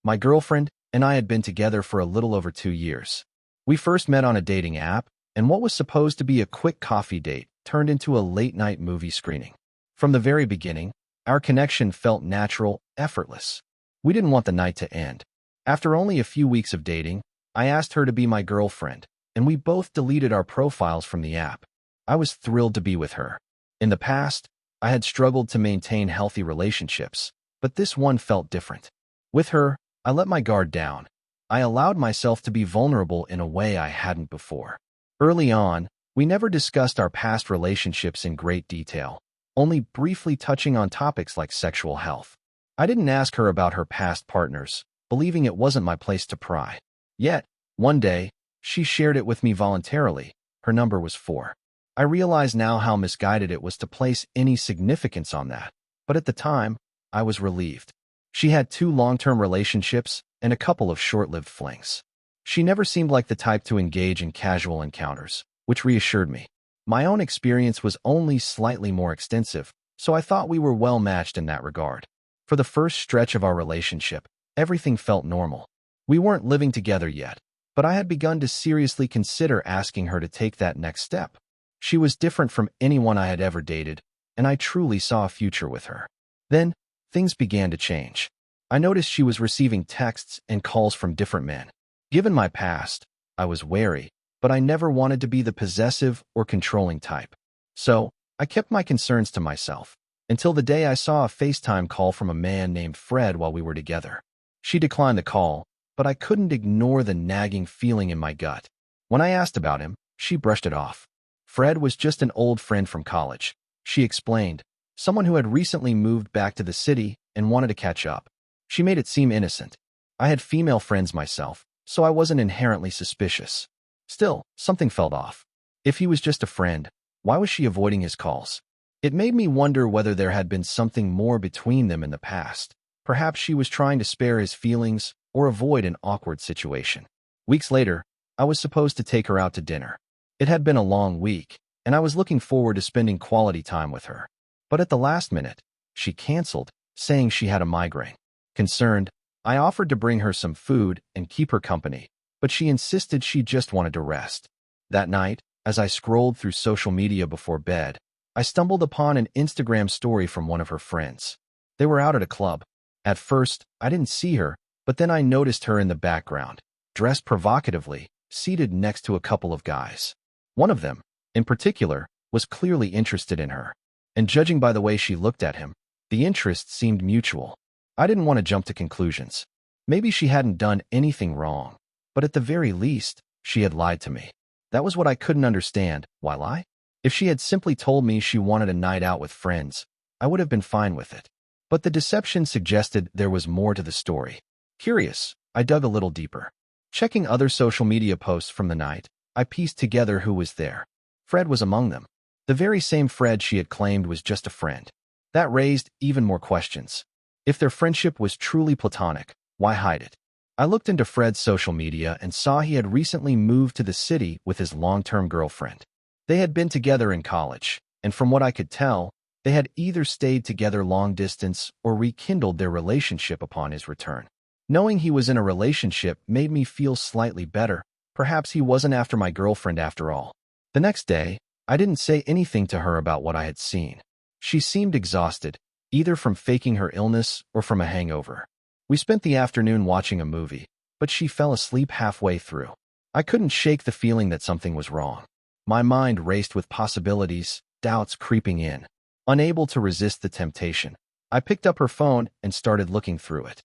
My girlfriend and I had been together for a little over 2 years. We first met on a dating app, and what was supposed to be a quick coffee date turned into a late-night movie screening. From the very beginning, our connection felt natural, effortless. We didn't want the night to end. After only a few weeks of dating, I asked her to be my girlfriend, and we both deleted our profiles from the app. I was thrilled to be with her. In the past, I had struggled to maintain healthy relationships, but this one felt different. With her, I let my guard down. I allowed myself to be vulnerable in a way I hadn't before. Early on, we never discussed our past relationships in great detail, only briefly touching on topics like sexual health. I didn't ask her about her past partners, believing it wasn't my place to pry. Yet, one day, she shared it with me voluntarily. Her number was 4. I realize now how misguided it was to place any significance on that, but at the time, I was relieved. She had 2 long-term relationships and a couple of short-lived flings. She never seemed like the type to engage in casual encounters, which reassured me. My own experience was only slightly more extensive, so I thought we were well matched in that regard. For the first stretch of our relationship, everything felt normal. We weren't living together yet, but I had begun to seriously consider asking her to take that next step. She was different from anyone I had ever dated, and I truly saw a future with her. Then, things began to change. I noticed she was receiving texts and calls from different men. Given my past, I was wary, but I never wanted to be the possessive or controlling type. So, I kept my concerns to myself, until the day I saw a FaceTime call from a man named Fred while we were together. She declined the call, but I couldn't ignore the nagging feeling in my gut. When I asked about him, she brushed it off. Fred was just an old friend from college, she explained, someone who had recently moved back to the city and wanted to catch up. She made it seem innocent. I had female friends myself, so I wasn't inherently suspicious. Still, something felt off. If he was just a friend, why was she avoiding his calls? It made me wonder whether there had been something more between them in the past. Perhaps she was trying to spare his feelings or avoid an awkward situation. Weeks later, I was supposed to take her out to dinner. It had been a long week, and I was looking forward to spending quality time with her. But at the last minute, she canceled, saying she had a migraine. Concerned, I offered to bring her some food and keep her company, but she insisted she just wanted to rest. That night, as I scrolled through social media before bed, I stumbled upon an Instagram story from one of her friends. They were out at a club. At first, I didn't see her, but then I noticed her in the background, dressed provocatively, seated next to a couple of guys. One of them, in particular, was clearly interested in her, and judging by the way she looked at him, the interest seemed mutual. I didn't want to jump to conclusions. Maybe she hadn't done anything wrong, but at the very least, she had lied to me. That was what I couldn't understand. Why lie? If she had simply told me she wanted a night out with friends, I would have been fine with it. But the deception suggested there was more to the story. Curious, I dug a little deeper. Checking other social media posts from the night, I pieced together who was there. Fred was among them. The very same Fred she had claimed was just a friend. That raised even more questions. If their friendship was truly platonic, why hide it? I looked into Fred's social media and saw he had recently moved to the city with his long-term girlfriend. They had been together in college, and from what I could tell, they had either stayed together long distance or rekindled their relationship upon his return. Knowing he was in a relationship made me feel slightly better. Perhaps he wasn't after my girlfriend after all. The next day, I didn't say anything to her about what I had seen. She seemed exhausted, either from faking her illness or from a hangover. We spent the afternoon watching a movie, but she fell asleep halfway through. I couldn't shake the feeling that something was wrong. My mind raced with possibilities, doubts creeping in. Unable to resist the temptation, I picked up her phone and started looking through it.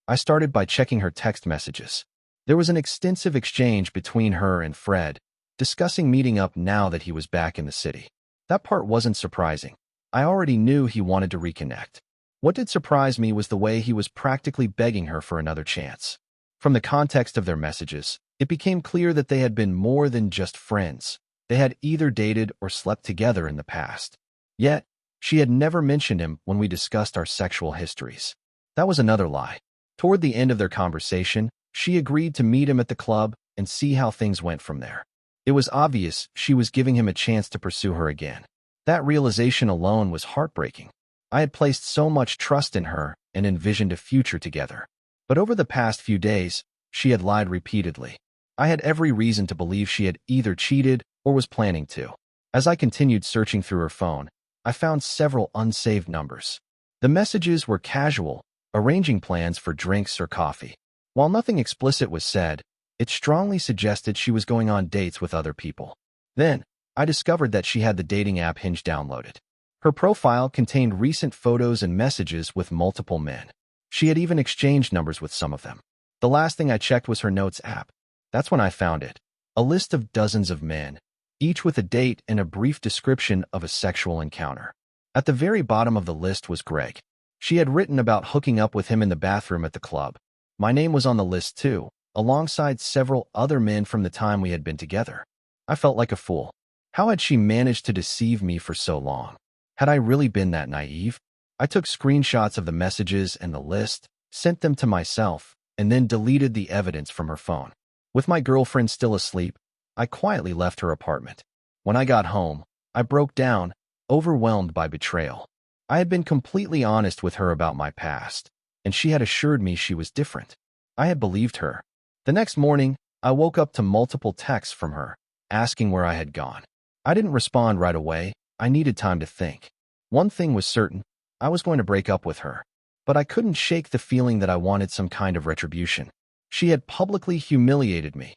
I started by checking her text messages. There was an extensive exchange between her and Fred, discussing meeting up now that he was back in the city. That part wasn't surprising. I already knew he wanted to reconnect. What did surprise me was the way he was practically begging her for another chance. From the context of their messages, it became clear that they had been more than just friends. They had either dated or slept together in the past. Yet, she had never mentioned him when we discussed our sexual histories. That was another lie. Toward the end of their conversation, she agreed to meet him at the club and see how things went from there. It was obvious she was giving him a chance to pursue her again. That realization alone was heartbreaking. I had placed so much trust in her and envisioned a future together. But over the past few days, she had lied repeatedly. I had every reason to believe she had either cheated or was planning to. As I continued searching through her phone, I found several unsaved numbers. The messages were casual, arranging plans for drinks or coffee. While nothing explicit was said, it strongly suggested she was going on dates with other people. Then, I discovered that she had the dating app Hinge downloaded. Her profile contained recent photos and messages with multiple men. She had even exchanged numbers with some of them. The last thing I checked was her Notes app. That's when I found it. A list of dozens of men, each with a date and a brief description of a sexual encounter. At the very bottom of the list was Greg. She had written about hooking up with him in the bathroom at the club. My name was on the list too, alongside several other men from the time we had been together. I felt like a fool. How had she managed to deceive me for so long? Had I really been that naive? I took screenshots of the messages and the list, sent them to myself, and then deleted the evidence from her phone. With my girlfriend still asleep, I quietly left her apartment. When I got home, I broke down, overwhelmed by betrayal. I had been completely honest with her about my past, and she had assured me she was different. I had believed her. The next morning, I woke up to multiple texts from her, asking where I had gone. I didn't respond right away. I needed time to think. One thing was certain, I was going to break up with her. But I couldn't shake the feeling that I wanted some kind of retribution. She had publicly humiliated me,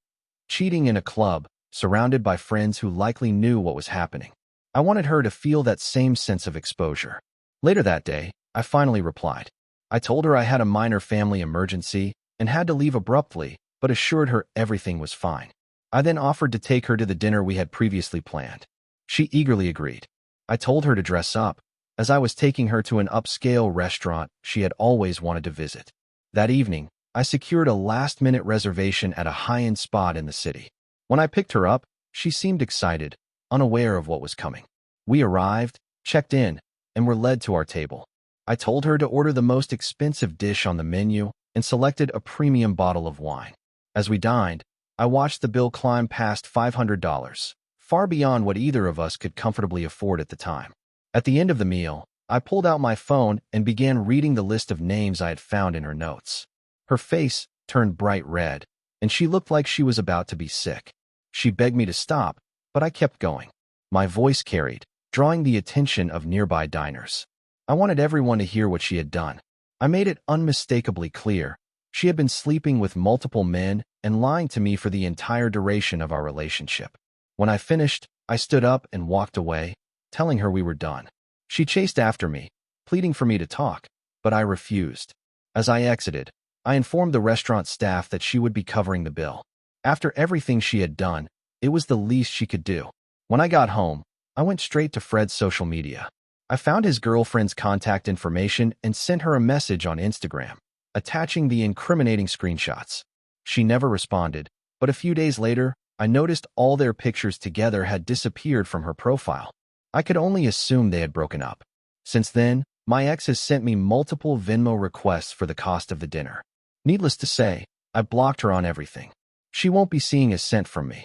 cheating in a club, surrounded by friends who likely knew what was happening. I wanted her to feel that same sense of exposure. Later that day, I finally replied. I told her I had a minor family emergency and had to leave abruptly, but assured her everything was fine. I then offered to take her to the dinner we had previously planned. She eagerly agreed. I told her to dress up, as I was taking her to an upscale restaurant she had always wanted to visit. That evening, I secured a last-minute reservation at a high-end spot in the city. When I picked her up, she seemed excited, unaware of what was coming. We arrived, checked in, and were led to our table. I told her to order the most expensive dish on the menu and selected a premium bottle of wine. As we dined, I watched the bill climb past $500, far beyond what either of us could comfortably afford at the time. At the end of the meal, I pulled out my phone and began reading the list of names I had found in her notes. Her face turned bright red, and she looked like she was about to be sick. She begged me to stop, but I kept going. My voice carried, drawing the attention of nearby diners. I wanted everyone to hear what she had done. I made it unmistakably clear. She had been sleeping with multiple men and lying to me for the entire duration of our relationship. When I finished, I stood up and walked away, telling her we were done. She chased after me, pleading for me to talk, but I refused. As I exited, I informed the restaurant staff that she would be covering the bill. After everything she had done, it was the least she could do. When I got home, I went straight to Fred's social media. I found his girlfriend's contact information and sent her a message on Instagram, attaching the incriminating screenshots. She never responded, but a few days later, I noticed all their pictures together had disappeared from her profile. I could only assume they had broken up. Since then, my ex has sent me multiple Venmo requests for the cost of the dinner. Needless to say, I blocked her on everything. She won't be seeing a cent from me.